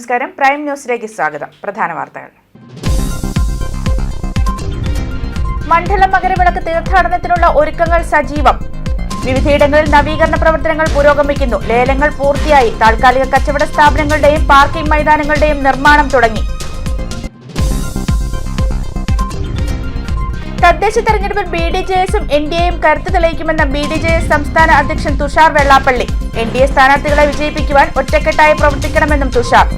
നമസ്കാരം. പ്രൈം ന്യൂസിലേക്ക് സ്വാഗതം. പ്രധാന വാർത്തകൾ. മണ്ഡല മകരവിളക്ക് തീർത്ഥാടനത്തിനുള്ള ഒരുക്കങ്ങൾ സജീവം. വിവിധയിടങ്ങളിൽ നവീകരണ പ്രവർത്തനങ്ങൾ പുരോഗമിക്കുന്നു. ലേലങ്ങൾ പൂർത്തിയായി. താൽക്കാലിക കച്ചവട സ്ഥാപനങ്ങളുടെയും പാർക്കിംഗ് മൈതാനങ്ങളുടെയും നിർമ്മാണം തുടങ്ങി. തദ്ദേശ തെരഞ്ഞെടുപ്പിൽ BDJS-ഉം NDAയും കരുത്ത് തെളിയിക്കുമെന്ന BDJS സംസ്ഥാന അധ്യക്ഷൻ തുഷാർ വെള്ളാപ്പള്ളി. NDA സ്ഥാനാർത്ഥികളെ വിജയിപ്പിക്കുവാൻ ഒറ്റക്കെട്ടായി പ്രവർത്തിക്കണമെന്നും തുഷാർ.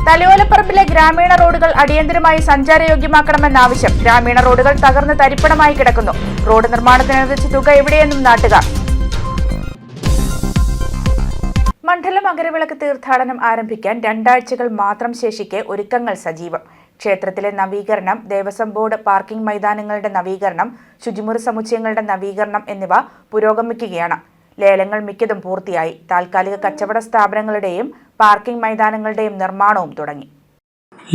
തലയോലപ്പറമ്പിലെ ഗ്രാമീണ റോഡുകൾ അടിയന്തരമായി സഞ്ചാരയോഗ്യമാക്കണമെന്ന ആവശ്യം. ഗ്രാമീണ റോഡുകൾ തകർന്ന് തരിപ്പണമായി കിടക്കുന്നു. റോഡ് നിർമ്മാണത്തിനനുസരിച്ച് തുക എവിടെയെന്നും നാട്ടുകാർ. മണ്ഡല മകരവിളക്ക് തീർത്ഥാടനം ആരംഭിക്കാൻ 2 ആഴ്ചകൾ മാത്രം ശേഷിക്കെ ഒരുക്കങ്ങൾ സജീവം. ക്ഷേത്രത്തിലെ നവീകരണം, ദേവസ്വം ബോർഡ് പാർക്കിംഗ് മൈതാനങ്ങളുടെ നവീകരണം, ശുചിമുറി സമുച്ചയങ്ങളുടെ നവീകരണം എന്നിവ പുരോഗമിക്കുകയാണ്. ലേലങ്ങൾ മിക്കതും പൂർത്തിയായി. താൽക്കാലിക കച്ചവട സ്ഥാപനങ്ങളുടെയും പാർക്കിംഗ് മൈതാനങ്ങളുടെയും നിർമ്മാണവും തുടങ്ങി.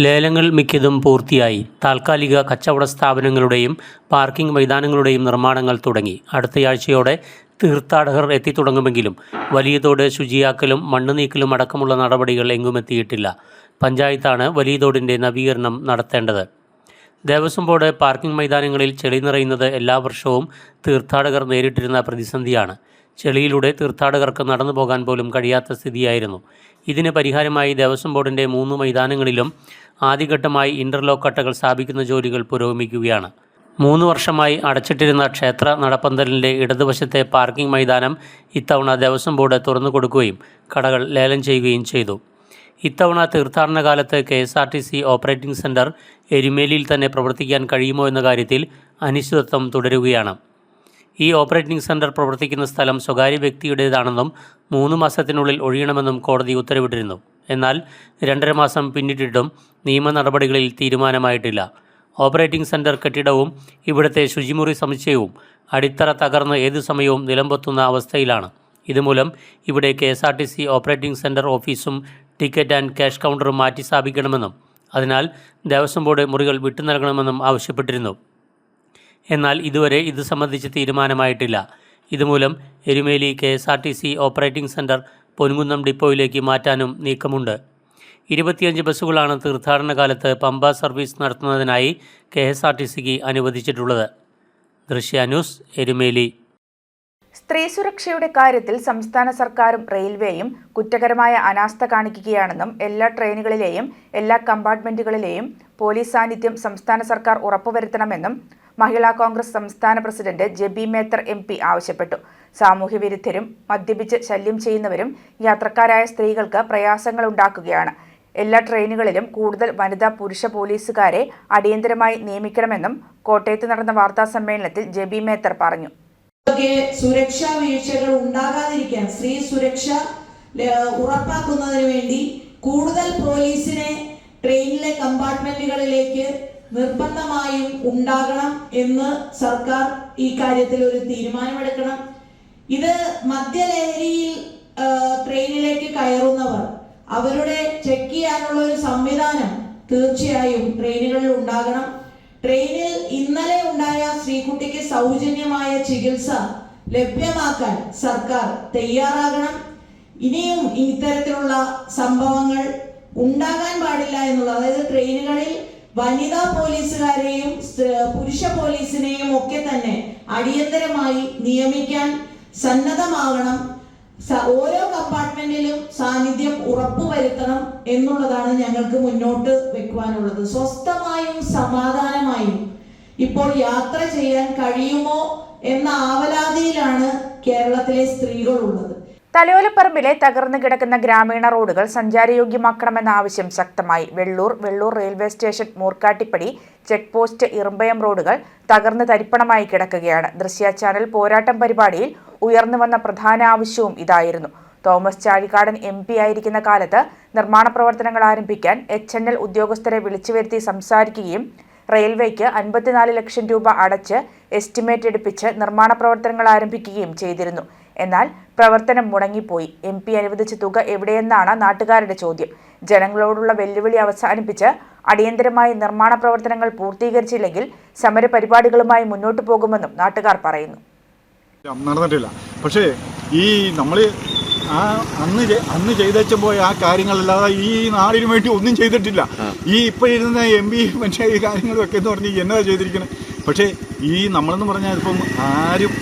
ലേലങ്ങൾ മിക്കതും പൂർത്തിയായി. താൽക്കാലിക കച്ചവട സ്ഥാപനങ്ങളുടെയും പാർക്കിംഗ് മൈതാനങ്ങളുടെയും നിർമ്മാണങ്ങൾ തുടങ്ങി. അടുത്തയാഴ്ചയോടെ തീർത്ഥാടകർ എത്തിത്തുടങ്ങുമെങ്കിലും വലിയ തോട് ശുചിയാക്കലും മണ്ണ് നീക്കലും അടക്കമുള്ള നടപടികൾ എങ്ങുമെത്തിയിട്ടില്ല. പഞ്ചായത്താണ് വലിയ തോടിൻ്റെ നവീകരണം നടത്തേണ്ടത്. ദേവസ്വം ബോർഡ് പാർക്കിംഗ് മൈതാനങ്ങളിൽ ചെളി നിറയുന്നത് എല്ലാ വർഷവും തീർത്ഥാടകർ നേരിട്ടിരുന്ന പ്രതിസന്ധിയാണ്. ചെളിയിലൂടെ തീർത്ഥാടകർക്ക് നടന്നു പോകാൻ പോലും കഴിയാത്ത സ്ഥിതിയായിരുന്നു. ഇതിന് പരിഹാരമായി ദേവസ്വം ബോർഡിൻ്റെ 3 മൈതാനങ്ങളിലും ആദ്യഘട്ടമായി ഇൻ്റർലോക്ക് കട്ടകൾ സ്ഥാപിക്കുന്ന ജോലികൾ പുരോഗമിക്കുകയാണ്. 3 വർഷമായി അടച്ചിട്ടിരുന്ന ക്ഷേത്ര നടപ്പന്തലിൻ്റെ ഇടതുവശത്തെ പാർക്കിംഗ് മൈതാനം ഇത്തവണ ദേവസ്വം ബോർഡ് തുറന്നു കൊടുക്കുകയും കടകൾ ലേലം ചെയ്യുകയും ചെയ്തു. ഇത്തവണ തീർത്ഥാടന കാലത്ത് KSRTC ഓപ്പറേറ്റിംഗ് സെൻറ്റർ എരുമേലിയിൽ തന്നെ പ്രവർത്തിക്കാൻ കഴിയുമോ എന്ന കാര്യത്തിൽ അനിശ്ചിതത്വം തുടരുകയാണ്. ഈ ഓപ്പറേറ്റിംഗ് സെൻറ്റർ പ്രവർത്തിക്കുന്ന സ്ഥലം സ്വകാര്യ വ്യക്തിയുടേതാണെന്നും 3 മാസത്തിനുള്ളിൽ ഒഴിയണമെന്നും കോടതി ഉത്തരവിട്ടിരുന്നു. എന്നാൽ 2.5 മാസം പിന്നിട്ടിട്ടും നിയമ നടപടികളിൽ തീരുമാനമായിട്ടില്ല. ഓപ്പറേറ്റിംഗ് സെൻറ്റർ കെട്ടിടവും ഇവിടുത്തെ ശുചിമുറി സമുച്ചയവും അടിത്തറ തകർന്ന് ഏതു സമയവും നിലംപൊത്തുന്ന അവസ്ഥയിലാണ്. ഇതുമൂലം ഇവിടെ KSRTC ഓപ്പറേറ്റിംഗ് സെൻറ്റർ ഓഫീസും ടിക്കറ്റ് ആൻഡ് ക്യാഷ് കൗണ്ടറും മാറ്റി സ്ഥാപിക്കണമെന്നും അതിനാൽ ദേവസ്വം ബോർഡ് മുറികൾ വിട്ടു നൽകണമെന്നും ആവശ്യപ്പെട്ടിരുന്നു. എന്നാൽ ഇതുവരെ ഇത് സംബന്ധിച്ച് തീരുമാനമായിട്ടില്ല. ഇതുമൂലം Erumeli KSRTC operating centre Ponkunnam ഡിപ്പോയിലേക്ക് മാറ്റാനും നീക്കമുണ്ട്. 25 ബസ്സുകളാണ് തീർത്ഥാടന കാലത്ത് പമ്പ സർവീസ് നടത്തുന്നതിനായി KSRTCക്ക് അനുവദിച്ചിട്ടുള്ളത്. ദൃശ്യ ന്യൂസ്, എരുമേലി. സ്ത്രീ സുരക്ഷയുടെ കാര്യത്തിൽ സംസ്ഥാന സർക്കാരും റെയിൽവേയും കുറ്റകരമായ അനാസ്ഥ കാണിക്കുകയാണെന്നും എല്ലാ ട്രെയിനുകളിലെയും എല്ലാ കമ്പാർട്ട്മെന്റുകളിലെയും പോലീസ് സാന്നിധ്യം സംസ്ഥാന സർക്കാർ ഉറപ്പുവരുത്തണമെന്നും മഹിളാ കോൺഗ്രസ് സംസ്ഥാന പ്രസിഡന്റ് ജെബി മേത്തർ MP ആവശ്യപ്പെട്ടു. സാമൂഹ്യവിരുദ്ധരും മദ്യപിച്ച് ശല്യം ചെയ്യുന്നവരും യാത്രക്കാരായ സ്ത്രീകൾക്ക് പ്രയാസങ്ങൾ ഉണ്ടാക്കുകയാണ്. എല്ലാ ട്രെയിനുകളിലും കൂടുതൽ വനിതാ പുരുഷ പോലീസുകാരെ അടിയന്തരമായി നിയമിക്കണമെന്നും കോട്ടയത്ത് നടന്ന വാർത്താ സമ്മേളനത്തിൽ ജെബി മേത്തർ പറഞ്ഞു. സുരക്ഷാ വീഴ്ചകൾ ഉണ്ടാകാതിരിക്കാൻ, സ്ത്രീ സുരക്ഷ ഉറപ്പാക്കുന്നതിന് വേണ്ടി കൂടുതൽ പോലീസിനെ ട്രെയിനിലെ കമ്പാർട്ട്മെന്റുകളിലേക്ക് നിർബന്ധമായും ഉണ്ടാകണം എന്ന് സർക്കാർ ഈ കാര്യത്തിൽ ഒരു തീരുമാനമെടുക്കണം. ഇത് മദ്യലഹരിയിൽ ട്രെയിനിലേക്ക് കയറുന്നവർ അവരുടെ ചെക്ക് ചെയ്യാനുള്ള ഒരു സംവിധാനം തീർച്ചയായും ട്രെയിനുകളിൽ ഉണ്ടാകണം. ട്രെയിനിൽ ഇന്നലെ ഉണ്ടായ ശ്രീകുട്ടിക്ക് സൗജന്യമായ ചികിത്സ ലഭ്യമാക്കാൻ സർക്കാർ തയ്യാറാകണം. ഇനിയും ഇത്തരത്തിലുള്ള സംഭവങ്ങൾ ഉണ്ടാകാൻ പാടില്ല എന്നുള്ളത്, അതായത് ട്രെയിനുകളിൽ വനിതാ പോലീസുകാരെയും പുരുഷ പോലീസിനെയും ഒക്കെ തന്നെ അടിയന്തരമായി നിയമിക്കാൻ സന്നദ്ധമാകണം. ഓരോ കമ്പാർട്ട്മെന്റിലും സാന്നിധ്യം ഉറപ്പുവരുത്തണം എന്നുള്ളതാണ് ഞങ്ങൾക്ക് മുന്നോട്ട് വെക്കുവാനുള്ളത്. സ്വസ്ഥമായും സമാധാനമായും ഇപ്പോൾ യാത്ര ചെയ്യാൻ കഴിയുമോ എന്ന ആവലാതിയിലാണ് കേരളത്തിലെ സ്ത്രീകളുള്ളത്. തലയോലപ്പറമ്പിലെ തകർന്നു കിടക്കുന്ന ഗ്രാമീണ റോഡുകൾ സഞ്ചാരയോഗ്യമാക്കണമെന്ന ആവശ്യം ശക്തമായി. Velloor railway station, Moorkattippadi check post, Irumbayam റോഡുകൾ തകർന്ന് തരിപ്പണമായി കിടക്കുകയാണ്. ദൃശ്യ ചാനൽ പോരാട്ടം പരിപാടിയിൽ ഉയർന്നു വന്ന പ്രധാന ആവശ്യവും ഇതായിരുന്നു. തോമസ് ചാഴികാടൻ MP ആയിരിക്കുന്ന കാലത്ത് നിർമ്മാണ പ്രവർത്തനങ്ങൾ ആരംഭിക്കാൻ HNL ഉദ്യോഗസ്ഥരെ വിളിച്ചുവരുത്തി സംസാരിക്കുകയും റെയിൽവേക്ക് 54 ലക്ഷം രൂപ അടച്ച് എസ്റ്റിമേറ്റ് എടുപ്പിച്ച് നിർമ്മാണ പ്രവർത്തനങ്ങൾ ആരംഭിക്കുകയും ചെയ്തിരുന്നു. എന്നാൽ പ്രവർത്തനം മുടങ്ങിപ്പോയി. MP അനുവദിച്ച തുക എവിടെയെന്നാണ് നാട്ടുകാരുടെ ചോദ്യം. ജനങ്ങളോടുള്ള വെല്ലുവിളി അവസാനിപ്പിച്ച് അടിയന്തരമായി നിർമ്മാണ പ്രവർത്തനങ്ങൾ പൂർത്തീകരിച്ചില്ലെങ്കിൽ സമരപരിപാടികളുമായി മുന്നോട്ടു പോകുമെന്നും നാട്ടുകാർ പറയുന്നു. നടന്നിട്ടില്ല. പക്ഷേ ഈ നമ്മൾ അന്ന് ചെയ്തേച്ച പോയ ആ കാര്യങ്ങളല്ലാതെ ഈ നാടിന് വേണ്ടി ഒന്നും ചെയ്തിട്ടില്ല. ഈ ഇപ്പോൾ ഇരുന്ന MP മറ്റേ ഈ കാര്യങ്ങളൊക്കെ എന്ന് പറഞ്ഞ് എന്നതാ ചെയ്തിരിക്കുന്നത്. പക്ഷേ ഈ നമ്മളെന്ന് പറഞ്ഞാൽ ഇപ്പം ആരെയും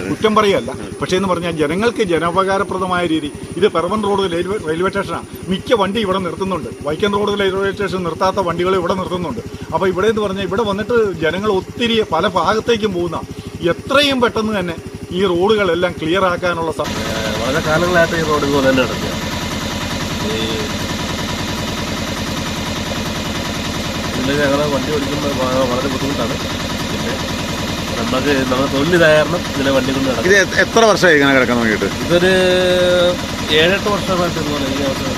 കുറ്റം പറയുകയല്ല. പക്ഷേ എന്ന് പറഞ്ഞാൽ ജനങ്ങൾക്ക് ജനോപകാരപ്രദമായ രീതി ഇത് പെർവൻ റോഡ് റെയിൽവേ സ്റ്റേഷനാണ്. മിക്ക വണ്ടി ഇവിടെ നിർത്തുന്നുണ്ട്. വൈക്കം റോഡ് റെയിൽവേ സ്റ്റേഷൻ നിർത്താത്ത വണ്ടികൾ ഇവിടെ നിർത്തുന്നുണ്ട്. അപ്പോൾ ഇവിടെ എന്ന് പറഞ്ഞാൽ ഇവിടെ വന്നിട്ട് ജനങ്ങൾ ഒത്തിരി പല ഭാഗത്തേക്കും പോകുന്ന എത്രയും പെട്ടെന്ന് തന്നെ ഈ റോഡുകളെല്ലാം ക്ലിയർ ആക്കാനുള്ള വളരെ കാലങ്ങളായിട്ട് ഈ റോഡ് ഇതുപോലെ തന്നെ നടക്കുക. ഇതിൽ ഞങ്ങൾ വണ്ടി ഓടിക്കുമ്പോൾ വളരെ ബുദ്ധിമുട്ടാണ്. പിന്നെ നമ്മുടെ തൊഴിലിതായ കാരണം ഇതിലെ വണ്ടി കൊണ്ട് നടക്കും. ഇത് എത്ര വർഷമായി ഇങ്ങനെ കിടക്കാൻ തുടങ്ങിയിട്ട്? ഇതൊരു 7-8 വർഷമായിട്ട് ഇതുപോലെ ഈ അവസരം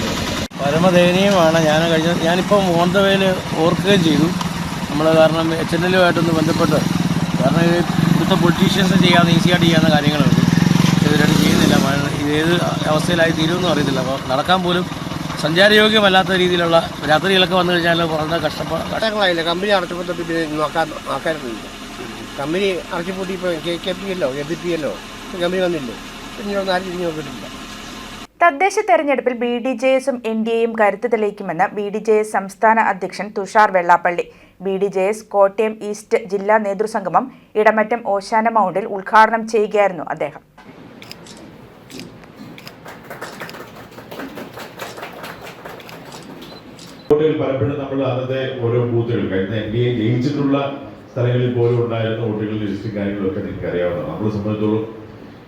പരമദയനീയമാണ്. ഞാനിപ്പം ഓൺ ദ വേയിൽ ഓർക്കുകയും ചെയ്തു. നമ്മൾ കാരണം HNL-ഉമായിട്ടൊന്ന് ബന്ധപ്പെട്ട് കാരണം ഇവിടുത്തെ പൊളിറ്റീഷ്യൻസ് ചെയ്യാവുന്ന ഈസിയായിട്ട് ചെയ്യാവുന്ന കാര്യങ്ങളുണ്ട്. ഇവരായിട്ട് ചെയ്യുന്നില്ല. ഏത് അവസ്ഥയിലായി തീരുമെന്നും അറിയത്തില്ല. അപ്പോൾ നടക്കാൻ പോലും സഞ്ചാരയോഗ്യമല്ലാത്ത രീതിയിലുള്ള രാത്രികളൊക്കെ വന്നു കഴിഞ്ഞാൽ വളരെ കഷ്ടപ്പാടായില്ല. കമ്പനി അടച്ചുപൂട്ടി പിന്നെ നോക്കാനില്ല. കമ്പനി അടച്ചുപൂട്ടി ഇപ്പോൾ KKPL KPPL കമ്പനി വന്നില്ലേ, പിന്നെ ആരും തിരിഞ്ഞു നോക്കിയിട്ടില്ല. തദ്ദേശ തെരഞ്ഞെടുപ്പിൽ BDJS-ഉം NDA-യും കരുത്ത് തെളിയിക്കുമെന്ന് BDJS സംസ്ഥാന അധ്യക്ഷൻ തുഷാർ വെള്ളാപ്പള്ളി. BDJS കോട്ടയം ഈസ്റ്റ് ജില്ലാ നേതൃസംഗമം ഇടമറ്റം ഓശാന മൗണ്ടിൽ ഉദ്ഘാടനം ചെയ്യുകയായിരുന്നു അദ്ദേഹം. പലപ്പോഴും നമ്മൾ അന്നത്തെ ഓരോ ബൂത്തുകൾ കഴിഞ്ഞ NDA ജയിച്ചിട്ടുള്ള സ്ഥലങ്ങളിൽ പോലും ഉണ്ടായിരുന്ന വോട്ടുകളുടെ ലിസ്റ്റും കാര്യങ്ങളൊക്കെ നിങ്ങൾക്ക് അറിയാവുന്നതാണ്. നമ്മളെ സംബന്ധിച്ചോളം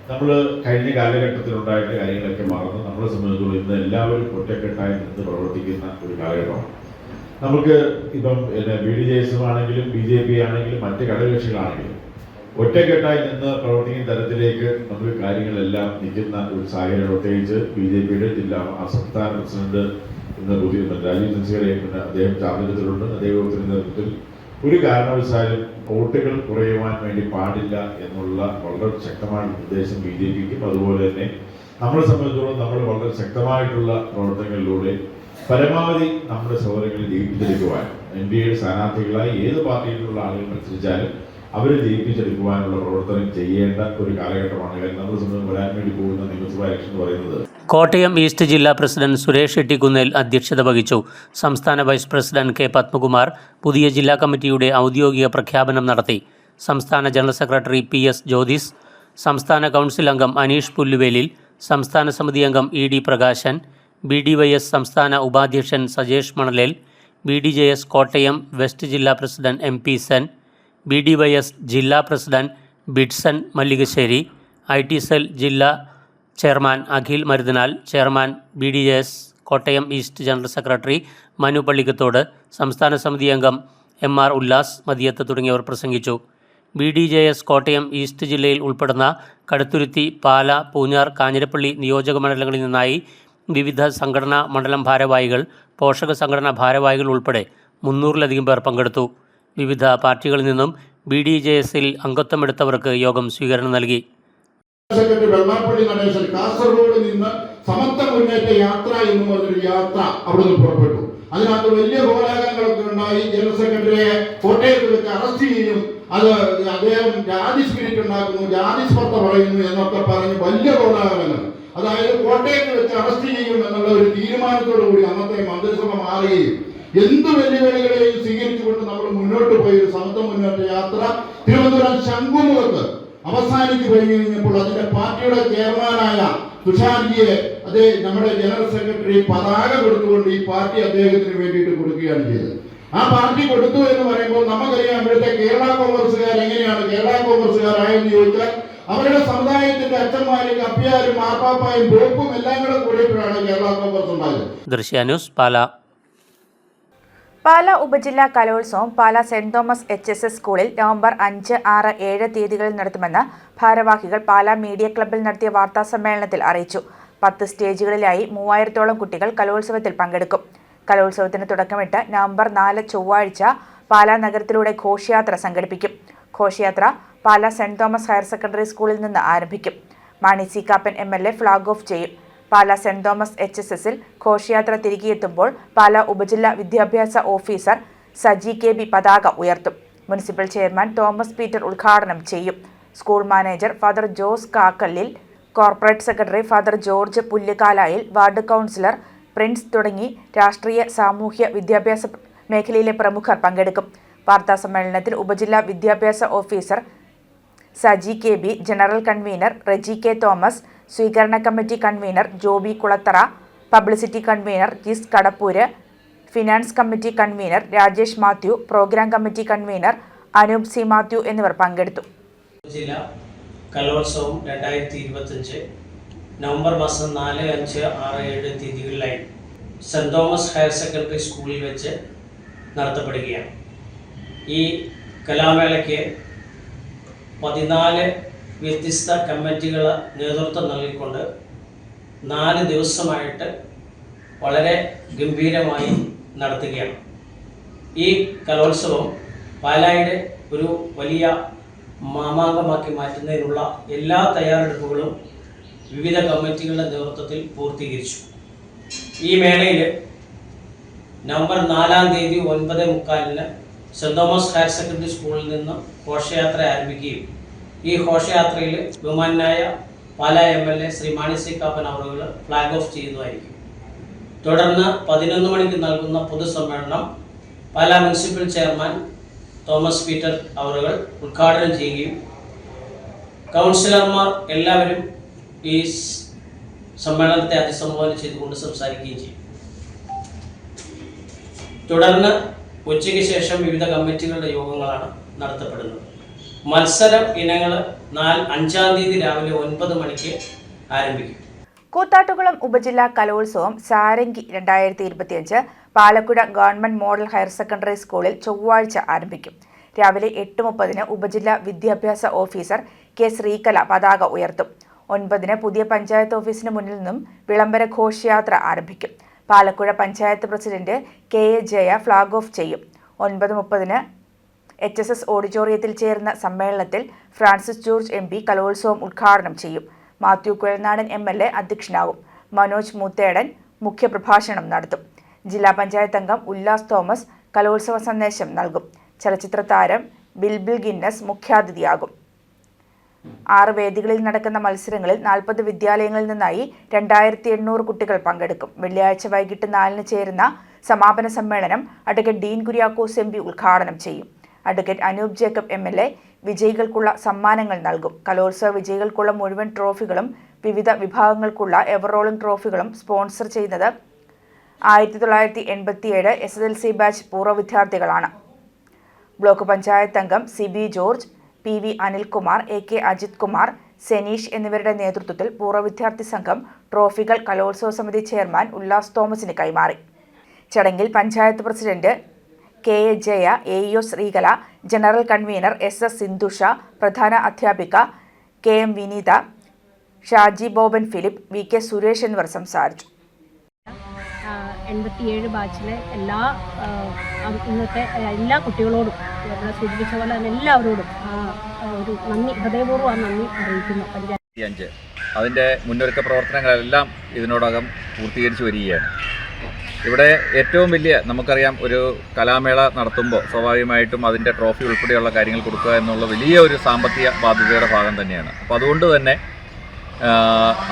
നമ്മൾ കഴിഞ്ഞ കാലഘട്ടത്തിലുണ്ടായിരുന്ന കാര്യങ്ങളൊക്കെ മറന്ന് നമ്മളെ സംബന്ധിച്ചോളം ഇന്ന് എല്ലാവരും ഒറ്റക്കെട്ടായി നിന്ന് പ്രവർത്തിക്കുന്ന ഒരു കാലഘട്ടമാണ്. നമുക്ക് ഇപ്പം BDJS ആണെങ്കിലും BJP ആണെങ്കിലും മറ്റ് ഘടകകക്ഷികളാണെങ്കിലും ഒറ്റക്കെട്ടായി നിന്ന് പ്രവർത്തിക്കുന്ന തരത്തിലേക്ക് നമുക്ക് കാര്യങ്ങളെല്ലാം നിൽക്കുന്ന ഒരു സാഹചര്യം. പ്രത്യേകിച്ച് BJP-യുടെ സംസ്ഥാന പ്രസിഡന്റ് ഇന്ന് പുതിയ രാജീവ് ചന്ദ്രശേഖരൻ അദ്ദേഹം ചാർജെടുത്തിട്ടുണ്ട്. അദ്ദേഹത്തിന്റെ നേതൃത്വത്തിൽ ഒരു കാരണവശാലും വോട്ടുകൾ കുറയുവാൻ വേണ്ടി പാടില്ല എന്നുള്ള വളരെ ശക്തമായ നിർദ്ദേശം BJP-ക്കും അതുപോലെ തന്നെ നമ്മളെ സംബന്ധിച്ചിടത്തോളം നമ്മൾ വളരെ ശക്തമായിട്ടുള്ള പ്രവർത്തനങ്ങളിലൂടെ പരമാവധി നമ്മുടെ സഹോദരങ്ങളെ ജയിപ്പിച്ചെടുക്കുവാൻ NDA-യുടെ സ്ഥാനാർത്ഥികളായി ഏത് പാർട്ടിയിലുള്ള ആളുകൾ മത്സരിച്ചാലും അവരെ ജയിപ്പിച്ചെടുക്കുവാനുള്ള പ്രവർത്തനം ചെയ്യേണ്ട ഒരു കാലഘട്ടമാണ്. കാര്യം നമ്മൾ സംബന്ധിച്ച് വരാൻ വേണ്ടി പോകുന്ന നിയമസഭാ ഇലക്ഷൻ എന്ന് പറയുന്നത്. കോട്ടയം ഈസ്റ്റ് ജില്ലാ പ്രസിഡന്റ് സുരേഷ് ഷെട്ടിക്കുന്നേൽ അധ്യക്ഷത വഹിച്ചു. സംസ്ഥാന വൈസ് പ്രസിഡന്റ് K. പത്മകുമാർ പുതിയ ജില്ലാ കമ്മിറ്റിയുടെ ഔദ്യോഗിക പ്രഖ്യാപനം നടത്തി. സംസ്ഥാന ജനറൽ സെക്രട്ടറി PS ജ്യോതിസ്, സംസ്ഥാന കൗൺസിൽ അംഗം അനീഷ് പുല്ലുവേലിൽ, സംസ്ഥാന സമിതി അംഗം ED പ്രകാശൻ, BDYS സംസ്ഥാന ഉപാധ്യക്ഷൻ സജേഷ് മണലേൽ, BDJS കോട്ടയം വെസ്റ്റ് ജില്ലാ പ്രസിഡന്റ് MP സെൻ, BDYS ജില്ലാ president Bidson Mallikassery, IT cell ജില്ലാ chairman Akhil Maruthanal, chairman BDJS Kottayam east general secretary Manu Pallikkathodu, സംസ്ഥാന സമിതി അംഗം MR ഉല്ലാസ് മദിയത്ത് തുടങ്ങിയവർ പ്രസംഗിച്ചു. BDJS കോട്ടയം ഈസ്റ്റ് ജില്ലയിൽ ഉൾപ്പെടുന്ന കടുത്തുരുത്തി, പാല, പൂഞ്ഞാർ, കാഞ്ഞിരപ്പള്ളി നിയോജക മണ്ഡലങ്ങളിൽ നിന്നായി വിവിധ സംഘടനാ മണ്ഡലം ഭാരവാഹികൾ, പോഷക സംഘടനാ ഭാരവാഹികൾ ഉൾപ്പെടെ 300-ലധികം പേർ പങ്കെടുത്തു. വിവിധ പാർട്ടികളിൽ നിന്നും BDJS-ൽ അംഗത്വമെടുത്തവർക്ക് യോഗം സ്വീകരണം നൽകി. സെക്രട്ടറി വെള്ളാപ്പള്ളി നടേശൻ കാസർഗോഡ് നിന്ന് സമത്വ മുന്നേറ്റ യാത്ര എന്ന് പറഞ്ഞൊരു യാത്ര അവിടെ നിന്ന് പുറപ്പെട്ടു. അതിനകത്ത് വലിയ കോലാഹലങ്ങളൊക്കെ ഉണ്ടായി. ജനറൽ സെക്രട്ടറിയെ കോട്ടയത്ത് വെച്ച് അറസ്റ്റ് ചെയ്യും, അത് അദ്ദേഹം ജാതി സ്പിരിറ്റ് ഉണ്ടാക്കുന്നു, ജാതി സ്പർദ്ധ പറയുന്നു എന്നൊക്കെ പറഞ്ഞ് വലിയ കോലാഹലങ്ങൾ. അതായത് കോട്ടയത്ത് വെച്ച് അറസ്റ്റ് ചെയ്യും എന്നുള്ള ഒരു തീരുമാനത്തോടു കൂടി അന്നത്തെ മന്ത്രിസഭ മാറുകയും എന്ത് വെല്ലുവിളികളെയും സ്വീകരിച്ചുകൊണ്ട് നമ്മൾ മുന്നോട്ട് പോയ ഒരു സമത്വ മുന്നേറ്റ യാത്ര തിരുവനന്തപുരം ശംഖുമുഖത്ത് അവസാനിച്ചു കഴിഞ്ഞപ്പോൾ അതിന്റെ പാർട്ടിയുടെ ചെയർമാനായ തുഷാർജിയെ അതേ നമ്മുടെ ജനറൽ സെക്രട്ടറി പതാക കൊടുത്തുകൊണ്ട് ഈ പാർട്ടി അദ്ദേഹത്തിന് വേണ്ടിയിട്ട് കൊടുക്കുകയാണ് ചെയ്തത്. ആ പാർട്ടി കൊടുത്തു എന്ന് പറയുമ്പോൾ നമുക്കറിയാം ഇവിടുത്തെ കേരള കോൺഗ്രസ്സുകാർ എങ്ങനെയാണ് കേരള കോൺഗ്രസ്സുകാരായെന്ന് ചോദിച്ചാൽ അവരുടെ സമുദായത്തിന്റെ അച്ഛന്മാരും കപ്പിയാരും മാർപ്പാപ്പായും പോപ്പും എല്ലാം കൂടെ കൂടിയപ്പോഴാണ് കേരള കോൺഗ്രസ് ഉണ്ടായത്. ദൃശ്യ ന്യൂസ് പാല. പാല ഉപജില്ലാ കലോത്സവം പാല സെന്റ് തോമസ് HSS സ്കൂളിൽ നവംബർ 5, 6, 7 തീയതികളിൽ നടത്തുമെന്ന് ഭാരവാഹികൾ പാല മീഡിയ ക്ലബ്ബിൽ നടത്തിയ വാർത്താസമ്മേളനത്തിൽ അറിയിച്ചു. 10 സ്റ്റേജുകളിലായി 3000-ഓളം കുട്ടികൾ കലോത്സവത്തിൽ പങ്കെടുക്കും. കലോത്സവത്തിന് തുടക്കമിട്ട് നവംബർ 4 ചൊവ്വാഴ്ച പാല നഗരത്തിലൂടെ ഘോഷയാത്ര സംഘടിപ്പിക്കും. ഘോഷയാത്ര പാല സെന്റ് തോമസ് ഹയർ സെക്കൻഡറി സ്കൂളിൽ നിന്ന് ആരംഭിക്കും. Mani C Kappan MLA flag off ചെയ്യും. പാല സെന്റ് തോമസ് HSS-ൽ ഘോഷയാത്ര തിരികെയെത്തുമ്പോൾ പാല ഉപജില്ലാ വിദ്യാഭ്യാസ ഓഫീസർ സജി KB പതാക ഉയർത്തും. മുനിസിപ്പൽ ചെയർമാൻ തോമസ് പീറ്റർ ഉദ്ഘാടനം ചെയ്യും. School manager Father Jose Kakkallil, corporate secretary Father George Pullukalayil, ward councillor Prince തുടങ്ങി രാഷ്ട്രീയ, സാമൂഹ്യ, വിദ്യാഭ്യാസ മേഖലയിലെ പ്രമുഖർ പങ്കെടുക്കും. വാർത്താസമ്മേളനത്തിൽ ഉപജില്ലാ വിദ്യാഭ്യാസ officer Saji KB, general convener Reji K Thomas, സ്വീകരണ committee convener Joby Kulathara, publicity convener Jis Kadappoor, finance committee convener Rajesh Mathew, programme committee convener Anoop C Mathew എന്നിവർ പങ്കെടുത്തു. ജില്ലാ കലോത്സവം 2025 നവംബർ മാസം 4, 5, 6, 7 തീയതികളിലായി സെൻറ് തോമസ് ഹയർ സെക്കൻഡറി സ്കൂളിൽ വെച്ച് നടത്തപ്പെടുകയാണ്. ഈ കലാമേളയ്ക്ക് 14 വ്യത്യസ്ത കമ്മിറ്റികൾ നേതൃത്വം നൽകിക്കൊണ്ട് 4 ദിവസമായിട്ട് വളരെ ഗംഭീരമായി നടത്തുകയാണ്. ഈ കലോത്സവം പാലായുടെ ഒരു വലിയ മാമാങ്കമാക്കി മാറ്റുന്നതിനുള്ള എല്ലാ തയ്യാറെടുപ്പുകളും വിവിധ കമ്മിറ്റികളുടെ നേതൃത്വത്തിൽ പൂർത്തീകരിച്ചു. ഈ മേളയിൽ നവംബർ 4-ാം തീയതി 9:45 സെൻറ് തോമസ് ഹയർ സെക്കൻഡറി സ്കൂളിൽ നിന്ന് ഘോഷയാത്ര ആരംഭിക്കുകയും ഈ ഘോഷയാത്രയിൽ ബഹുമാനായ പാലാ MLA ശ്രീ മാണി സി കാപ്പൻ അവറുകൾ ഫ്ലാഗ് ഓഫ് ചെയ്യുന്നതായിരിക്കും. തുടർന്ന് 11 മണിക്ക് നൽകുന്ന പൊതുസമ്മേളനം Pala municipal chairman Thomas Peter അവറുകൾ ഉദ്ഘാടനം ചെയ്യുകയും കൗൺസിലർമാർ എല്ലാവരും ഈ സമ്മേളനത്തെ അഭിസംബോധന ചെയ്തുകൊണ്ട് സംസാരിക്കുകയും ചെയ്യും. തുടർന്ന് ഉച്ചയ്ക്ക് ശേഷം വിവിധ കമ്മിറ്റികളുടെ യോഗങ്ങളാണ് നടത്തപ്പെടുന്നത്. മത്സര ഇനങ്ങൾ 5-ാം തീയതി രാവിലെ 9 മണിക്ക് ആരംഭിക്കും. കൂത്താട്ടുകുളം ഉപജില്ലാ കലോത്സവം Sarangi 2025 Palakkuda government model higher secondary സ്കൂളിൽ ചൊവ്വാഴ്ച ആരംഭിക്കും. രാവിലെ 8:30 ഉപജില്ലാ വിദ്യാഭ്യാസ ഓഫീസർ K ശ്രീകല പതാക ഉയർത്തും. 9 പുതിയ പഞ്ചായത്ത് ഓഫീസിന് മുന്നിൽ നിന്നും വിളംബര ഘോഷയാത്ര ആരംഭിക്കും. Palakuzha panchayat president KA Jaya flag off ചെയ്യും. 9:30 HSS ഓഡിറ്റോറിയത്തിൽ ചേർന്ന സമ്മേളനത്തിൽ ഫ്രാൻസിസ് ജോർജ് MP കലോത്സവം ഉദ്ഘാടനം ചെയ്യും. മാത്യു കുഴൽനാടൻ MLA അധ്യക്ഷനാകും. മനോജ് മൂത്തേടൻ മുഖ്യപ്രഭാഷണം നടത്തും. ജില്ലാ പഞ്ചായത്ത് അംഗം ഉല്ലാസ് തോമസ് കലോത്സവ സന്ദേശം നൽകും. ചലച്ചിത്ര താരം ബിൽബിൽ ഗിന്നസ് മുഖ്യാതിഥിയാകും. 6 വേദികളിൽ നടക്കുന്ന മത്സരങ്ങളിൽ 40 വിദ്യാലയങ്ങളിൽ നിന്നായി 2800 കുട്ടികൾ പങ്കെടുക്കും. വെള്ളിയാഴ്ച വൈകിട്ട് 4-ന് ചേരുന്ന സമാപന സമ്മേളനം അഡ്വക്കേറ്റ് ഡീൻ കുര്യാക്കോസ് MP ഉദ്ഘാടനം ചെയ്യും. അഡ്വക്കേറ്റ് അനൂപ് ജേക്കബ് MLA വിജയികൾക്കുള്ള സമ്മാനങ്ങൾ നൽകും. കലോത്സവ വിജയികൾക്കുള്ള മുഴുവൻ ട്രോഫികളും വിവിധ വിഭാഗങ്ങൾക്കുള്ള എവറോളിംഗ് ട്രോഫികളും സ്പോൺസർ ചെയ്യുന്നത് 1987 SSLC ബാച്ച് പൂർവ്വ വിദ്യാർത്ഥികളാണ്. ബ്ലോക്ക് പഞ്ചായത്ത് അംഗം CB George, PV Anilkumar, AK Ajith Kumar, Seneesh എന്നിവരുടെ നേതൃത്വത്തിൽ പൂർവ്വ വിദ്യാർത്ഥി സംഘം ട്രോഫികൾ കലോത്സവ സമിതി ചെയർമാൻ ഉല്ലാസ് തോമസിന് കൈമാറി. ചടങ്ങിൽ panchayat president KA Jaya, AEO Sreekala, general convener SS സിന്ധുഷ, പ്രധാന അധ്യാപിക KM വിനീത, ഷാജി ബോബൻ ഫിലിപ്പ്, VK സുരേഷ് എന്നിവർ സംസാരിച്ചു. 87 ബാച്ചിലെ ഇന്നത്തെ എല്ലാ കുട്ടികളോടും ഇവിടെ സൂചിപ്പിച്ച പോലെ തന്നെ എല്ലാവരോടും ഒരു നന്ദി, ഹൃദയപൂർവ്വം നന്ദി അറിയിക്കുന്നു. 5 അതിൻ്റെ മുന്നൊരുക്ക പ്രവർത്തനങ്ങളെല്ലാം ഇതിനോടകം പൂർത്തീകരിച്ചു വരികയാണ്. ഇവിടെ ഏറ്റവും വലിയ നമുക്കറിയാം, ഒരു കലാമേള നടത്തുമ്പോൾ സ്വാഭാവികമായിട്ടും അതിൻ്റെ ട്രോഫി ഉൾപ്പെടെയുള്ള കാര്യങ്ങൾ കൊടുക്കുക എന്നുള്ള വലിയ ഒരു സാമ്പത്തിക ബാധ്യതയുടെ ഭാഗം തന്നെയാണ്. അപ്പോൾ അതുകൊണ്ട് തന്നെ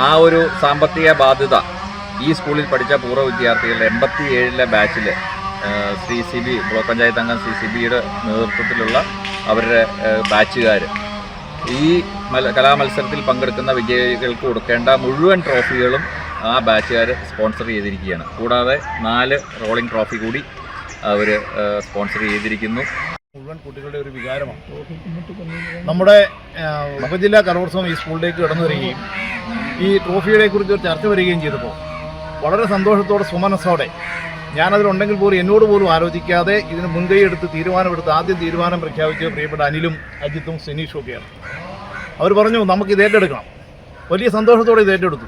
ആ ഒരു സാമ്പത്തിക ബാധ്യത ഈ സ്കൂളിൽ പഠിച്ച പൂർവ്വ വിദ്യാർത്ഥികളുടെ 87-ലെ ബാച്ചിൽ ശ്രീ CB ബ്ലോക്ക് പഞ്ചായത്ത് അംഗം CBയുടെ നേതൃത്വത്തിലുള്ള അവരുടെ ബാച്ചുകാർ ഈ കലാമത്സരത്തിൽ പങ്കെടുക്കുന്ന വിജയികൾക്ക് കൊടുക്കേണ്ട മുഴുവൻ ട്രോഫികളും ആ ബാച്ചുകാർ സ്പോൺസർ ചെയ്തിരിക്കുകയാണ്. കൂടാതെ 4 റോളിംഗ് ട്രോഫി കൂടി അവർ സ്പോൺസർ ചെയ്തിരിക്കുന്നു. മുഴുവൻ കുട്ടികളുടെ ഒരു വികാരമാണ്. നമ്മുടെ ഉപജില്ലാ കലോത്സവം ഈ സ്കൂളിലേക്ക് കടന്നു വരികയും ഈ ട്രോഫികളെ കുറിച്ച് ഒരു ചർച്ച വരികയും ചെയ്തപ്പോൾ വളരെ സന്തോഷത്തോടെ സുമനസ്സോടെ ഞാനതിലുണ്ടെങ്കിൽ പോലും എന്നോട് പോലും ആലോചിക്കാതെ ഇതിന് മുൻകൈ എടുത്ത് തീരുമാനമെടുത്ത് ആദ്യം തീരുമാനം പ്രഖ്യാപിച്ച പ്രിയപ്പെട്ട അനിലും അജിത്തും സെനീഷും ഒക്കെയാണ്. അവർ പറഞ്ഞു നമുക്കിത് ഏറ്റെടുക്കണം. വലിയ സന്തോഷത്തോടെ ഇത് ഏറ്റെടുത്തു.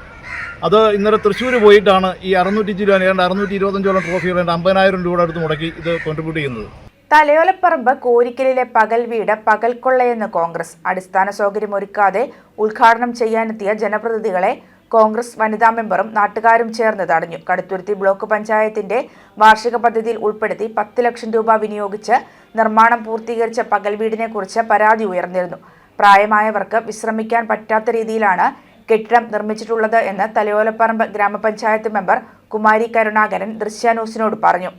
അത് ഇന്നലെ തൃശ്ശൂർ പോയിട്ടാണ് ഈ 625 ട്രോഫികൾ 50,000 രൂപയുടെ അടുത്ത് മുടക്കി ഇത് കോൺട്രിബ്യൂട്ട് ചെയ്യുന്നത്. തലയോലപ്പറമ്പ് കോരിക്കലിലെ പകൽ വീട് പകൽക്കൊള്ളയെന്ന് കോൺഗ്രസ്. അടിസ്ഥാന സൗകര്യമൊരുക്കാതെ ഉദ്ഘാടനം ചെയ്യാനെത്തിയ ജനപ്രതിനിധികളെ കോൺഗ്രസ് വനിതാ മെമ്പറും നാട്ടുകാരും ചേർന്ന് തടഞ്ഞു. കടുത്തുരുത്തി ബ്ലോക്ക് പഞ്ചായത്തിന്റെ വാർഷിക പദ്ധതിയിൽ ഉൾപ്പെടുത്തി 10 ലക്ഷം രൂപ വിനിയോഗിച്ച് നിർമ്മാണം പൂർത്തീകരിച്ച പകൽ വീടിനെ കുറിച്ച് പരാതി ഉയർന്നിരുന്നു. പ്രായമായവർക്ക് വിശ്രമിക്കാൻ പറ്റാത്ത രീതിയിലാണ് കെട്ടിടം നിർമ്മിച്ചിട്ടുള്ളത് എന്ന് തലയോലപ്പറമ്പ് ഗ്രാമപഞ്ചായത്ത് മെമ്പർ കുമാരി കരുണാകരൻ ദൃശ്യാന്യൂസിനോട് പറഞ്ഞു.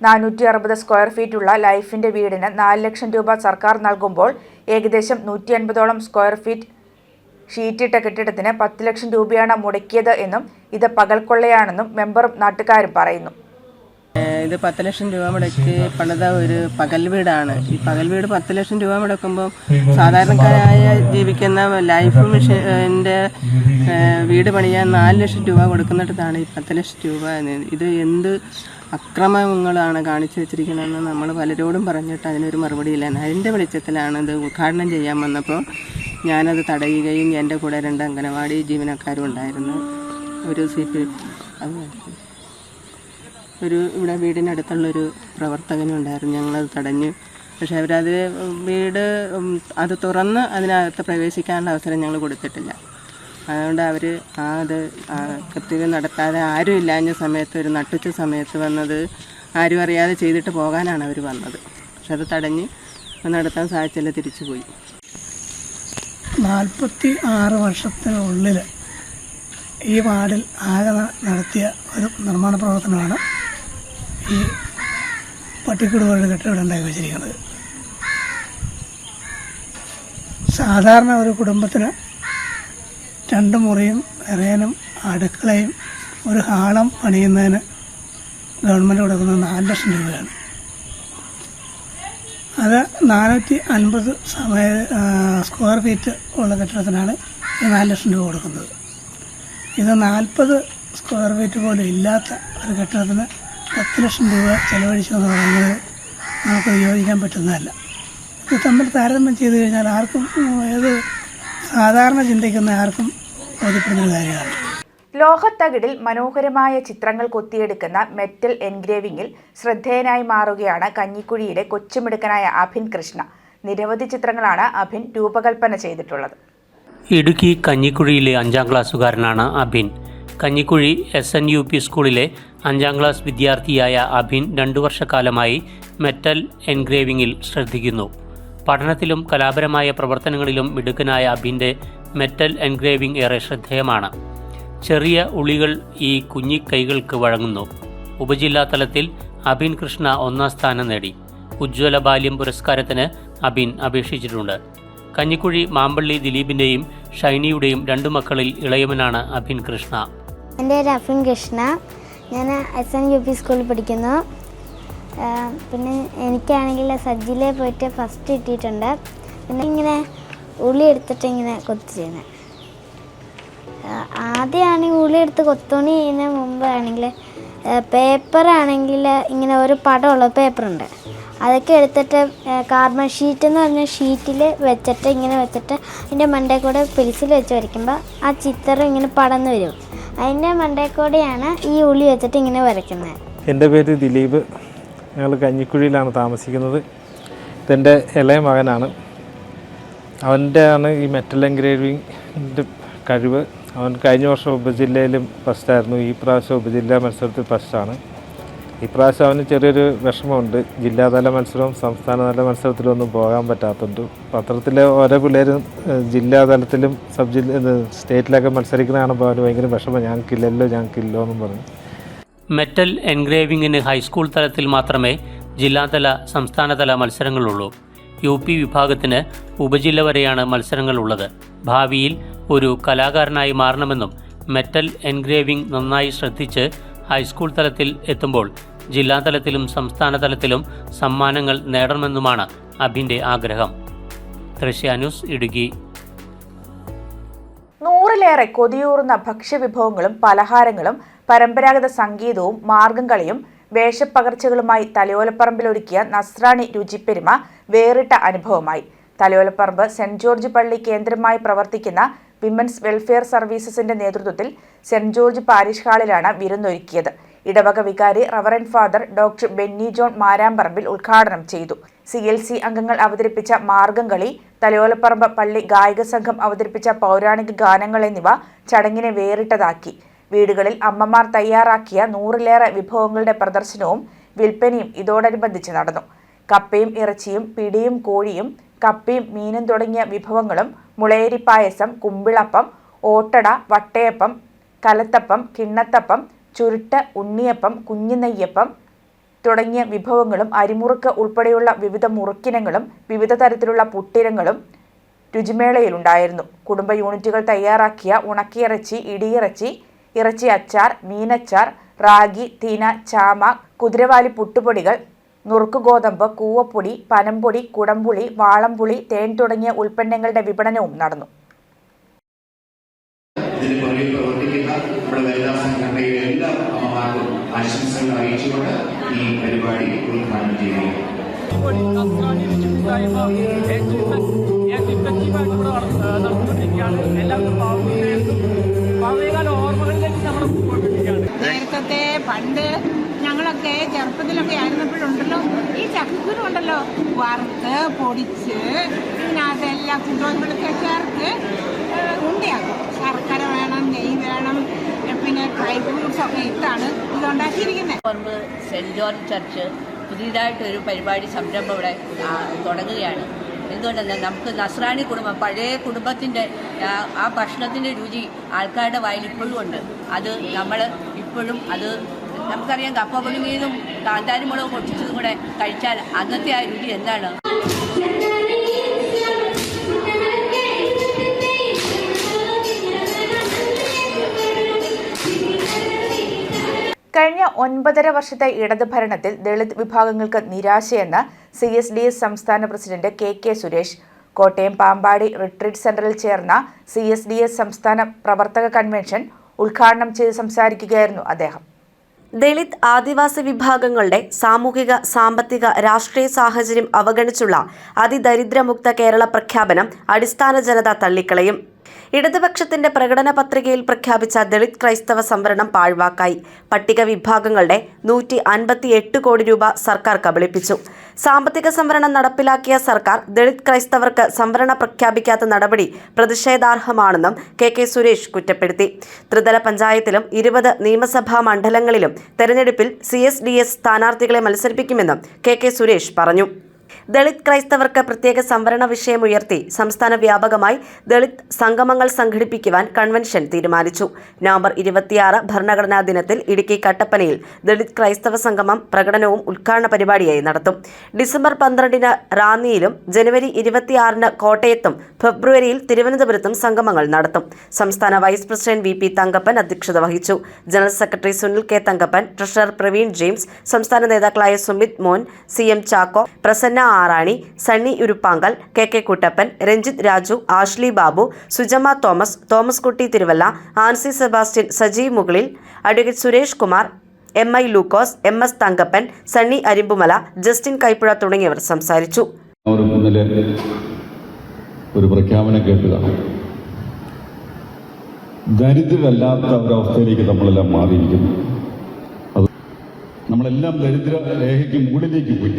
460 സ്ക്വയർ ഫീറ്റുള്ള ലൈഫിന്റെ വീടിന് 4 ലക്ഷം രൂപ സർക്കാർ നൽകുമ്പോൾ ഏകദേശം 150ഓളം സ്ക്വയർ ഫീറ്റ് ഷീറ്റിട്ട കെട്ടിടത്തിന് 10 ലക്ഷം രൂപയാണ് മുടക്കിയത് എന്നും ഇത് പകൽക്കൊള്ളയാണെന്നും മെമ്പറും നാട്ടുകാരും പറയുന്നു. ഇത് 10 ലക്ഷം രൂപ മുടക്കി പണിത ഒരു പകൽ വീടാണ്. ഈ പകൽ വീട് 10 ലക്ഷം രൂപ മുടക്കുമ്പോൾ സാധാരണക്കാരായ ജീവിക്കുന്ന ലൈഫ് മിഷൻ്റെ വീട് പണിയാൻ 4 ലക്ഷം രൂപ കൊടുക്കുന്നിടത്താണ് ഈ 10 ലക്ഷം രൂപ. ഇത് എന്ത് അക്രമങ്ങളാണ് കാണിച്ചു വെച്ചിരിക്കുന്നതെന്ന് നമ്മൾ പലരോടും പറഞ്ഞിട്ട് അതിനൊരു മറുപടിയില്ല. അതിൻ്റെ വെളിച്ചത്തിലാണ് ഇത് ഉദ്ഘാടനം ചെയ്യാൻ വന്നപ്പോൾ ഞാനത് തടയുകയും എൻ്റെ കൂടെ 2 അംഗനവാടി ജീവനക്കാരും ഉണ്ടായിരുന്നു. ഒരു ഇവിടെ വീടിനടുത്തുള്ളൊരു പ്രവർത്തകനും ഉണ്ടായിരുന്നു. ഞങ്ങളത് തടഞ്ഞു. പക്ഷേ അവരത് വീട് അത് തുറന്ന് അതിനകത്ത് പ്രവേശിക്കാനുള്ള അവസരം ഞങ്ങൾ കൊടുത്തിട്ടില്ല. അതുകൊണ്ട് അവർ അത് കൃത്യം നടത്താതെ ആരും ഇല്ലാഞ്ഞ സമയത്ത് ഒരു നട്ടുച്ച സമയത്ത് വന്നത് ആരും അറിയാതെ ചെയ്തിട്ട് പോകാനാണ് അവർ വന്നത്. പക്ഷെ അത് തടഞ്ഞ് നടത്താൻ സാധിച്ചില്ല, തിരിച്ചുപോയി. 46 വർഷത്തിനുള്ളിൽ ഈ വാർഡിൽ ആകെ നടത്തിയ ഒരു നിർമ്മാണ പ്രവർത്തനമാണ് ഈ പട്ടിക്കൂട് പോലെ കെട്ടിടം ഉണ്ടാക്കി വെച്ചിരിക്കുന്നത്. സാധാരണ ഒരു കുടുംബത്തിന് 2 മുറിയും എറിയാനും അടുക്കളയും ഒരു ഹാളും പണിയുന്നതിന് ഗവൺമെൻറ് കൊടുക്കുന്നത് 4 ലക്ഷം രൂപയാണ്. അത് 450 സ്ക്വയർ ഫീറ്റ് ഉള്ള കെട്ടിടത്തിനാണ് ഈ 4 ലക്ഷം രൂപ കൊടുക്കുന്നത്. ഇത് 40 സ്ക്വയർ ഫീറ്റ് പോലും ഇല്ലാത്ത ഒരു കെട്ടിടത്തിന് 10 ലക്ഷം രൂപ ചെലവഴിച്ചു എന്ന് പറയുന്നത് നമുക്ക് യോജിക്കാൻ പറ്റുന്നതല്ല. ഇത് തമ്മിൽ താരതമ്യം ചെയ്തു കഴിഞ്ഞാൽ ആർക്കും ഏത് സാധാരണ ചിന്തിക്കുന്ന ആർക്കും ബോധ്യപ്പെടുന്ന കാര്യമാണ്. ലോഹത്തകിടിൽ മനോഹരമായ ചിത്രങ്ങൾ കൊത്തിയെടുക്കുന്ന മെറ്റൽ എൻഗ്രേവിംഗിൽ ശ്രദ്ധേയനായി മാറുകയാണ് കഞ്ഞിക്കുഴിയിലെ കൊച്ചുമിടുക്കനായ അഭിൻ കൃഷ്ണ. നിരവധി ചിത്രങ്ങളാണ് അഭിൻ രൂപകൽപ്പന ചെയ്തിട്ടുള്ളത്. ഇടുക്കി കഞ്ഞിക്കുഴിയിലെ 5ാം ക്ലാസ്സുകാരനാണ് അഭിൻ. കഞ്ഞിക്കുഴി SNUP സ്കൂളിലെ 5ാം ക്ലാസ് വിദ്യാർത്ഥിയായ അഭിൻ 2 വർഷക്കാലമായി മെറ്റൽ എൻഗ്രേവിംഗിൽ ശ്രദ്ധിക്കുന്നു. പഠനത്തിലും കലാപരമായ പ്രവർത്തനങ്ങളിലും മിടുക്കനായ അഭിൻ്റെ മെറ്റൽ എൻഗ്രേവിംഗ് ഏറെ ശ്രദ്ധേയമാണ്. ചെറിയ ഉളികൾ ഈ കുഞ്ഞി കൈകൾക്ക് വഴങ്ങുന്നു. ഉപജില്ലാ തലത്തിൽ അഭിൻ കൃഷ്ണ 1ാം സ്ഥാനം നേടി. ഉജ്ജ്വല ബാല്യം പുരസ്കാരത്തിന് അഭിൻ അപേക്ഷിച്ചിട്ടുണ്ട്. കഞ്ഞിക്കുഴി മാമ്പള്ളി ദിലീപിൻ്റെയും ഷൈനിയുടെയും 2 മക്കളിൽ ഇളയവനാണ് അഭിൻ കൃഷ്ണ. എൻ്റെ പേര് അഭിൻ കൃഷ്ണ. ഞാൻ SNUP സ്കൂളിൽ പഠിക്കുന്നു. പിന്നെ എനിക്കാണെങ്കിൽ സജ്ജിലെ പോയിട്ട് ഫസ്റ്റ് കിട്ടിയിട്ടുണ്ട്. പിന്നെ ഇങ്ങനെ ഉളി എടുത്തിട്ട് ഇങ്ങനെ കൊത്തി ചെയ്യുന്നത്. ആദ്യമാണെങ്കിൽ ഉളി എടുത്ത് കൊത്തോണി ചെയ്യുന്നതിന് മുമ്പാണെങ്കിൽ പേപ്പറാണെങ്കിൽ ഇങ്ങനെ ഒരു പടമുള്ള പേപ്പറുണ്ട്. അതൊക്കെ എടുത്തിട്ട് കാർബൺ ഷീറ്റ് എന്ന് പറഞ്ഞ ഷീറ്റിൽ വെച്ചിട്ട് ഇങ്ങനെ വെച്ചിട്ട് അതിൻ്റെ മണ്ടയിൽ കൂടെ പെൻസിൽ വെച്ച് വരയ്ക്കുമ്പോൾ ആ ചിത്രം ഇങ്ങനെ പടർന്നു വരും. അതിൻ്റെ മണ്ടയിൽ കൂടെയാണ് ഈ ഉളി വെച്ചിട്ട് ഇങ്ങനെ വരയ്ക്കുന്നത്. എൻ്റെ പേര് ദിലീപ്. ഞങ്ങൾ കഞ്ഞിക്കുഴിയിലാണ് താമസിക്കുന്നത്. ഇതെൻ്റെ ഇളയ മകനാണ്. അവൻ്റെയാണ് ഈ മെറ്റൽ എൻഗ്രേവിങ്ങിൻ്റെ കഴിവ്. അവൻ കഴിഞ്ഞ വർഷം ഉപജില്ലയിലും ഫസ്റ്റായിരുന്നു. ഈ പ്രാവശ്യം ഉപജില്ലാ മത്സരത്തിൽ ഫസ്റ്റാണ്. ഈ പ്രാവശ്യം അവന് ചെറിയൊരു വിഷമമുണ്ട്. ജില്ലാതല മത്സരവും സംസ്ഥാനതല മത്സരത്തിലൊന്നും പോകാൻ പറ്റാത്തതുണ്ട്. പത്രത്തിലെ ഓരോ പിള്ളേരും ജില്ലാതലത്തിലും സ്റ്റേറ്റിലൊക്കെ മത്സരിക്കുന്ന കാണുമ്പോൾ അവന് ഭയങ്കര വിഷമം. ഞങ്ങൾക്കില്ലല്ലോ എന്നും പറഞ്ഞു. മെറ്റൽ എൻഗ്രേവിങ്ങിന് ഹൈസ്കൂൾ തലത്തിൽ മാത്രമേ ജില്ലാതല സംസ്ഥാനതല മത്സരങ്ങളുള്ളൂ. UP വിഭാഗത്തിന് ഉപജില്ല വരെയാണ് മത്സരങ്ങളുള്ളത്. ഭാവിയിൽ ഒരു കലാകാരനായി മാറണമെന്നും മെറ്റൽ എൻഗ്രേവിംഗ് നന്നായി ശ്രദ്ധിച്ച് ഹൈസ്കൂൾ തലത്തിൽ എത്തുമ്പോൾ ജില്ലാതലത്തിലും സംസ്ഥാന തലത്തിലും സമ്മാനങ്ങൾ നേടണമെന്നുമാണ് അഭിൻ്റെ ആഗ്രഹം. ദൃശ്യാന്യൂസ് ഇടുക്കി. 100ലേറെ കൊതിയൂറുന്ന ഭക്ഷ്യവിഭവങ്ങളും പലഹാരങ്ങളും പരമ്പരാഗത സംഗീതവും മാർഗം കളിയും വേഷപ്പകർച്ചകളുമായി തലയോലപ്പറമ്പിലൊരുക്കിയ നസ്രാണി രുചിപ്പെരുമ വേറിട്ട അനുഭവമായി. തലയോലപ്പറമ്പ് സെന്റ് ജോർജ് പള്ളി കേന്ദ്രമായി പ്രവർത്തിക്കുന്ന വിമൻസ് വെൽഫെയർ സർവീസസിന്റെ നേതൃത്വത്തിൽ സെന്റ് ജോർജ് പാരിഷ് ഹാളിലാണ് വിരുന്നൊരുക്കിയത്. ഇടവക വികാരി reverend father doctor Benny John Maramparambil ഉദ്ഘാടനം ചെയ്തു. CLC അംഗങ്ങൾ അവതരിപ്പിച്ച മാർഗം കളി, തലയോലപ്പറമ്പ് പള്ളി ഗായക സംഘം അവതരിപ്പിച്ച പൗരാണിക ഗാനങ്ങൾ എന്നിവ ചടങ്ങിനെ വേറിട്ടതാക്കി. വീടുകളിൽ അമ്മമാർ തയ്യാറാക്കിയ 100ലേറെ വിഭവങ്ങളുടെ പ്രദർശനവും വിൽപ്പനയും ഇതോടനുബന്ധിച്ച് നടന്നു. കപ്പയും ഇറച്ചിയും പിടിയും കോഴിയും കപ്പയും മീനും തുടങ്ങിയ വിഭവങ്ങളും മുളയരി പായസം, കുമ്പിളപ്പം, ഓട്ടട, വട്ടയപ്പം, കലത്തപ്പം, കിണ്ണത്തപ്പം, ചുരുട്ട്, ഉണ്ണിയപ്പം, കുഞ്ഞുനെയ്യപ്പം തുടങ്ങിയ വിഭവങ്ങളും അരിമുറുക്ക് ഉൾപ്പെടെയുള്ള വിവിധ മുറുക്കിനങ്ങളും വിവിധ തരത്തിലുള്ള പുട്ടിരങ്ങളും രുചിമേളയിലുണ്ടായിരുന്നു. കുടുംബ യൂണിറ്റുകൾ തയ്യാറാക്കിയ ഉണക്കിയിറച്ചി, ഇടിയിറച്ചി, ഇറച്ചി അച്ചാർ, മീനച്ചാർ, റാഗി, തീന, ചാമ, കുതിരവാലി പുട്ടുപൊടികൾ, നുറുക്ക് ഗോതമ്പ്, കൂവപ്പൊടി, പനംപൊടി, കുടംപുളി, വാളംപുളി, തേൻ തുടങ്ങിയ ഉൽപ്പന്നങ്ങളുടെ വിപണനവും നടന്നു. ആശംസകൾ അറിയിച്ചുകൊണ്ട് ഈ പരിപാടി ഉദ്ഘാടനം ചെയ്യുകയാണ്. നേരത്തെ പണ്ട് ഞങ്ങളൊക്കെ ചെറുപ്പത്തിലൊക്കെ ആയിരുന്നപ്പോഴുണ്ടല്ലോ ഈ ചക്കുരുണ്ടല്ലോ വറുത്ത് പൊടിച്ച് ഇതിനകത്തെല്ലാം കുടോകളൊക്കെ ചേർത്ത് ഉണ്ടയാക്കും. ശർക്കര വേണം, നെയ്യ് വേണം, പിന്നെ ഡ്രൈ ഫ്രൂട്ട്സ് ഒക്കെ ഇട്ടാണ് ഇതുണ്ടാക്കിയിരിക്കുന്നത്. സെന്റ് ജോർജ് ചർച്ച് പുതിയതായിട്ടൊരു പരിപാടി സംരംഭം ഇവിടെ തുടങ്ങുകയാണ്. എന്തുകൊണ്ടെന്നാൽ നമുക്ക് നസ്രാണി കുടുംബം, പഴയ കുടുംബത്തിൻ്റെ ആ ഭക്ഷണത്തിൻ്റെ രുചി ആൾക്കാരുടെ വായിൽ ഇപ്പോഴും ഉണ്ട്. അത് നമ്മൾ ഇപ്പോഴും അത് നമുക്കറിയാം. കപ്പ പുഴുങ്ങിയതും കാന്താരി മുളക് പൊട്ടിച്ചതും കൂടെ കഴിച്ചാൽ അന്നത്തെ ആ രുചി എന്താണ്? കഴിഞ്ഞ 9.5 വർഷത്തെ ഇടത് ഭരണത്തിൽ ദളിത് വിഭാഗങ്ങൾക്ക് നിരാശയെന്ന് CSDS സംസ്ഥാന president KK Suresh. Kottayam Pampady retreat സെന്ററിൽ ചേർന്ന CSDS സംസ്ഥാന പ്രവർത്തക കൺവെൻഷൻ ഉദ്ഘാടനം ചെയ്ത് സംസാരിക്കുകയായിരുന്നു അദ്ദേഹം. ദളിത് ആദിവാസി വിഭാഗങ്ങളുടെ സാമൂഹിക, സാമ്പത്തിക, രാഷ്ട്രീയ സാഹചര്യം അവഗണിച്ചുള്ള അതിദരിദ്രമുക്ത കേരള പ്രഖ്യാപനം അടിസ്ഥാന ജനത തള്ളിക്കളയും. ഇടതുപക്ഷത്തിന്റെ പ്രകടന പത്രികയിൽ പ്രഖ്യാപിച്ച ദളിത് ക്രൈസ്തവ സംവരണം പാഴ്വാക്കായി. പട്ടിക വിഭാഗങ്ങളുടെ 158 കോടി രൂപ സർക്കാർ കബളിപ്പിച്ചു. സാമ്പത്തിക സംവരണം നടപ്പിലാക്കിയ സർക്കാർ ദളിത് ക്രൈസ്തവർക്ക് സംവരണം പ്രഖ്യാപിക്കാത്ത നടപടി പ്രതിഷേധാർഹമാണെന്നും KK സുരേഷ് കുറ്റപ്പെടുത്തി. ത്രിതല പഞ്ചായത്തിലും 20 നിയമസഭാ മണ്ഡലങ്ങളിലും തെരഞ്ഞെടുപ്പിൽ CSDS സ്ഥാനാർത്ഥികളെ മത്സരിപ്പിക്കുമെന്നും KK സുരേഷ് പറഞ്ഞു. ദളിത് ക്രൈസ്തവർക്ക് പ്രത്യേക സംവരണ വിഷയമുയർത്തി സംസ്ഥാന വ്യാപകമായി ദളിത് സംഗമങ്ങൾ സംഘടിപ്പിക്കുവാൻ കൺവെൻഷൻ തീരുമാനിച്ചു. നവംബർ 26 ഭരണഘടനാ ദിനത്തിൽ ഇടുക്കി കട്ടപ്പനയിൽ ദളിത് ക്രൈസ്തവ സംഗമം പ്രകടനവും ഉദ്ഘാടന പരിപാടിയായി നടത്തും. ഡിസംബർ 12 റാന്നിയിലും ജനുവരി 26 കോട്ടയത്തും ഫെബ്രുവരിയിൽ തിരുവനന്തപുരത്തും സംഗമങ്ങൾ നടത്തും. സംസ്ഥാന വൈസ് പ്രസിഡന്റ് VP തങ്കപ്പൻ അധ്യക്ഷത വഹിച്ചു. General secretary Sunil K Thankappan, treasurer Praveen James, സംസ്ഥാന നേതാക്കളായ Sumith Mon, CM Chacko, Prasanna Arani, Sunny Uruppankal, KK Kuttappan, Ranjith Raju, Ashley Babu, Sujama Thomas, Thomas Kutty Thiruvalla, Ancy Sebastian, Sajeev Mukalil, advocate Suresh Kumar, MI Lukose, MS Thankappan, Sunny Arimbumala, Justin Kaippuzha തുടങ്ങിയവർ സംസാരിച്ചു. ഒരു പ്രഖ്യാപനം കേട്ടതാണ്. ദരിദ്രരല്ലാത്ത ഒരവസ്ഥയിലേക്ക് നമ്മളെല്ലാം മാറിയിരിക്കുന്നു. അത് നമ്മളെല്ലാം ദരിദ്ര രേഖയ്ക്ക് മുകളിലേക്ക് പോയി.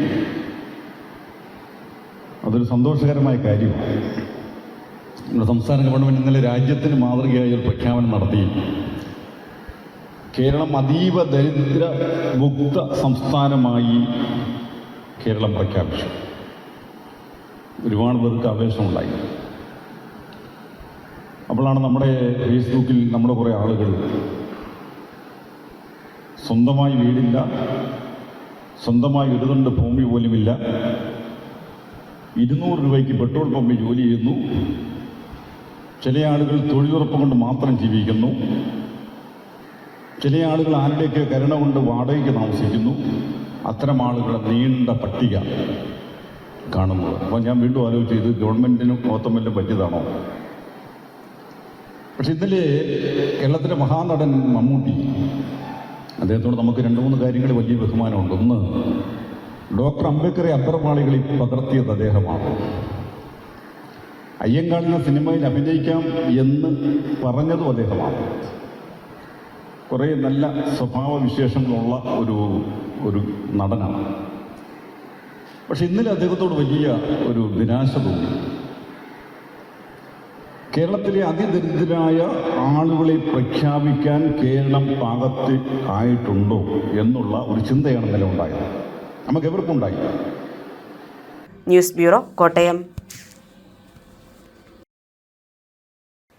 അതൊരു സന്തോഷകരമായ കാര്യമാണ്. നമ്മുടെ സംസ്ഥാന ഗവൺമെൻറ് ഇന്നലെ രാജ്യത്തിന് മാതൃകയായ ഒരു പ്രഖ്യാപനം നടത്തി. കേരളം അതീവ ദരിദ്ര മുക്ത സംസ്ഥാനമായി കേരളം പ്രഖ്യാപിച്ചു. ഒരുപാട് പേർക്ക് ആവേശമുണ്ടായി. അപ്പോഴാണ് നമ്മുടെ ഫേസ്ബുക്കിൽ നമ്മുടെ കുറേ ആളുകൾ സ്വന്തമായി വീടില്ല, സ്വന്തമായി ഒരു തുണ്ട് ഭൂമി പോലുമില്ല, 200 രൂപയ്ക്ക് പെട്രോൾ പമ്പിൽ ജോലി ചെയ്യുന്നു, ചില ആളുകൾ തൊഴിലുറപ്പ് കൊണ്ട് മാത്രം ജീവിക്കുന്നു, ചില ആളുകൾ ആരുടെയൊക്കെ കരുണ കൊണ്ട് വാടകയ്ക്ക് താമസിക്കുന്നു. അത്തരം ആളുകളുടെ നീണ്ട പട്ടിക കാണുന്നത്. അപ്പോൾ ഞാൻ വീണ്ടും ആലോചിച്ചു, ഇത് ഗവൺമെൻറ്റിനും മൊത്തമെല്ലാം പറ്റിയതാണോ? പക്ഷെ ഇന്നലെ കേരളത്തിലെ മഹാനടൻ മമ്മൂട്ടി, അദ്ദേഹത്തോട് നമുക്ക് 2-3 കാര്യങ്ങളിൽ വലിയ ബഹുമാനമുണ്ട്. ഒന്ന്, ഡോക്ടർ അംബേദ്കറെ അന്തർവാളികളിൽ പകർത്തിയത് അദ്ദേഹമാണ്. അയ്യങ്കാളിന സിനിമയിൽ അഭിനയിക്കാം എന്ന് പറഞ്ഞതും അദ്ദേഹമാണ്. കുറേ നല്ല സ്വഭാവവിശേഷങ്ങളുള്ള ഒരു നടനാണ്. പക്ഷെ ഇന്നലെ അദ്ദേഹത്തോട് വലിയ ഒരു നിരാശ തോന്നി. കേരളത്തിലെ അതിദരിദ്രരായ ആളുകളെ പ്രഖ്യാപിക്കാൻ കേരളം പാകത്ത് ആയിട്ടുണ്ടോ എന്നുള്ള ഒരു ചിന്തയാണ് ഇന്നലെ ഉണ്ടായത്. നമുക്ക് എവർക്കും ഉണ്ടായി. News bureau, Kottayam.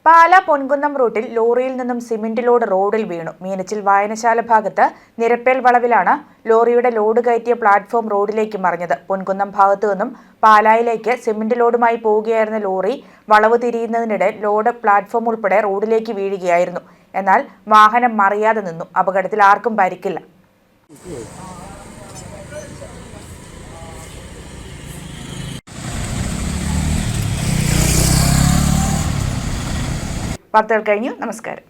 പാല പൊൻകുന്നം റൂട്ടിൽ ലോറിയിൽ നിന്നും സിമന്റ് ലോഡ് റോഡിൽ വീണു. മീനച്ചിൽ വായനശാല ഭാഗത്ത് നിരപ്പേൽ വളവിലാണ് ലോറിയുടെ ലോഡ് കയറ്റിയ പ്ലാറ്റ്ഫോം റോഡിലേക്ക് മറിഞ്ഞത്. പൊൻകുന്നം ഭാഗത്തു നിന്നും പാലായിലേക്ക് സിമന്റ് ലോഡുമായി പോവുകയായിരുന്ന ലോറി വളവ് തിരിയുന്നതിനിടെ ലോഡ് പ്ലാറ്റ്ഫോം ഉൾപ്പെടെ റോഡിലേക്ക് വീഴുകയായിരുന്നു. എന്നാൽ വാഹനം മറിയാതെ നിന്നു. അപകടത്തിൽ ആർക്കും പരിക്കില്ല. വാർത്തകൾ കഴിഞ്ഞു. നമസ്കാരം.